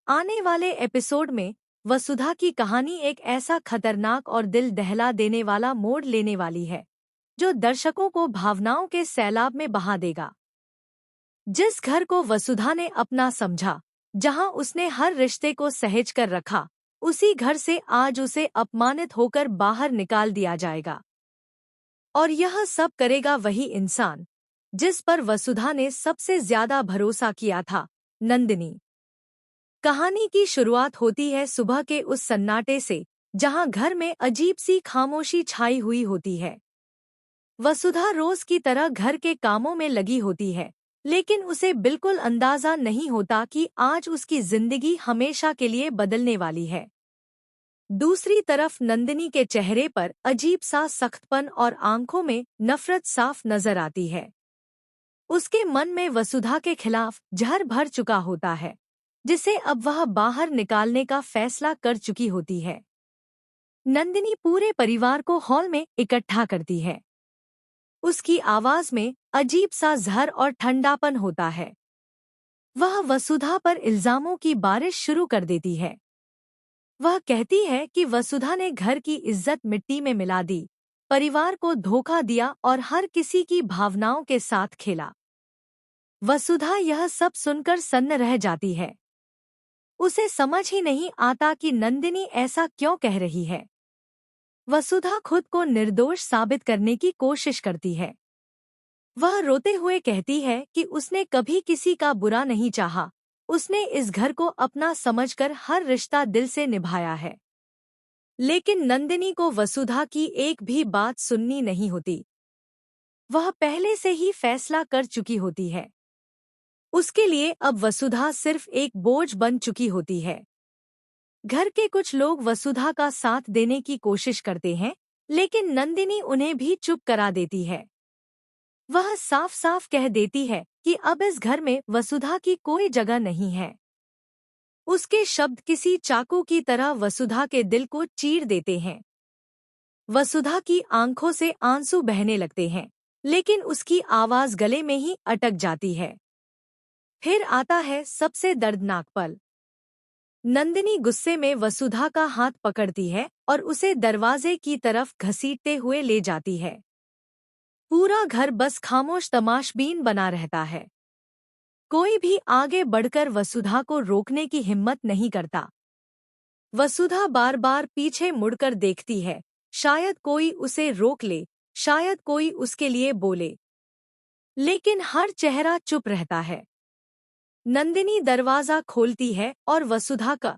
आने वाले एपिसोड में वसुधा की कहानी एक ऐसा खतरनाक और दिल दहला देने वाला मोड़ लेने वाली है जो दर्शकों को भावनाओं के सैलाब में बहा देगा। जिस घर को वसुधा ने अपना समझा, जहां उसने हर रिश्ते को सहेज कर रखा, उसी घर से आज उसे अपमानित होकर बाहर निकाल दिया जाएगा। और यह सब करेगा वही इंसान जिस पर वसुधा ने सबसे ज्यादा भरोसा किया था, नंदिनी। कहानी की शुरुआत होती है सुबह के उस सन्नाटे से, जहां घर में अजीब सी खामोशी छाई हुई होती है। वसुधा रोज की तरह घर के कामों में लगी होती है, लेकिन उसे बिल्कुल अंदाजा नहीं होता कि आज उसकी जिंदगी हमेशा के लिए बदलने वाली है। दूसरी तरफ नंदिनी के चेहरे पर अजीब सा सख्तपन और आंखों में नफरत साफ नजर आती है। उसके मन में वसुधा के खिलाफ जहर भर चुका होता है, जिसे अब वह बाहर निकालने का फैसला कर चुकी होती है। नंदिनी पूरे परिवार को हॉल में इकट्ठा करती है। उसकी आवाज में अजीब सा जहर और ठंडापन होता है। वह वसुधा पर इल्जामों की बारिश शुरू कर देती है। वह कहती है कि वसुधा ने घर की इज्जत मिट्टी में मिला दी, परिवार को धोखा दिया और हर किसी की भावनाओं के साथ खेला। वसुधा यह सब सुनकर सन्न रह जाती है। उसे समझ ही नहीं आता कि नंदिनी ऐसा क्यों कह रही है। वसुधा खुद को निर्दोष साबित करने की कोशिश करती है। वह रोते हुए कहती है कि उसने कभी किसी का बुरा नहीं चाहा, उसने इस घर को अपना समझकर हर रिश्ता दिल से निभाया है। लेकिन नंदिनी को वसुधा की एक भी बात सुननी नहीं होती। वह पहले से ही फैसला कर चुकी होती है। उसके लिए अब वसुधा सिर्फ एक बोझ बन चुकी होती है। घर के कुछ लोग वसुधा का साथ देने की कोशिश करते हैं, लेकिन नंदिनी उन्हें भी चुप करा देती है। वह साफ साफ कह देती है कि अब इस घर में वसुधा की कोई जगह नहीं है। उसके शब्द किसी चाकू की तरह वसुधा के दिल को चीर देते हैं। वसुधा की आंखों से आंसू बहने लगते हैं, लेकिन उसकी आवाज गले में ही अटक जाती है। फिर आता है सबसे दर्दनाक पल। नंदिनी गुस्से में वसुधा का हाथ पकड़ती है और उसे दरवाजे की तरफ घसीटते हुए ले जाती है। पूरा घर बस खामोश तमाशबीन बना रहता है। कोई भी आगे बढ़कर वसुधा को रोकने की हिम्मत नहीं करता। वसुधा बार बार पीछे मुड़कर देखती है, शायद कोई उसे रोक ले, शायद कोई उसके लिए बोले, लेकिन हर चेहरा चुप रहता है। नंदिनी दरवाजा खोलती है और वसुधा का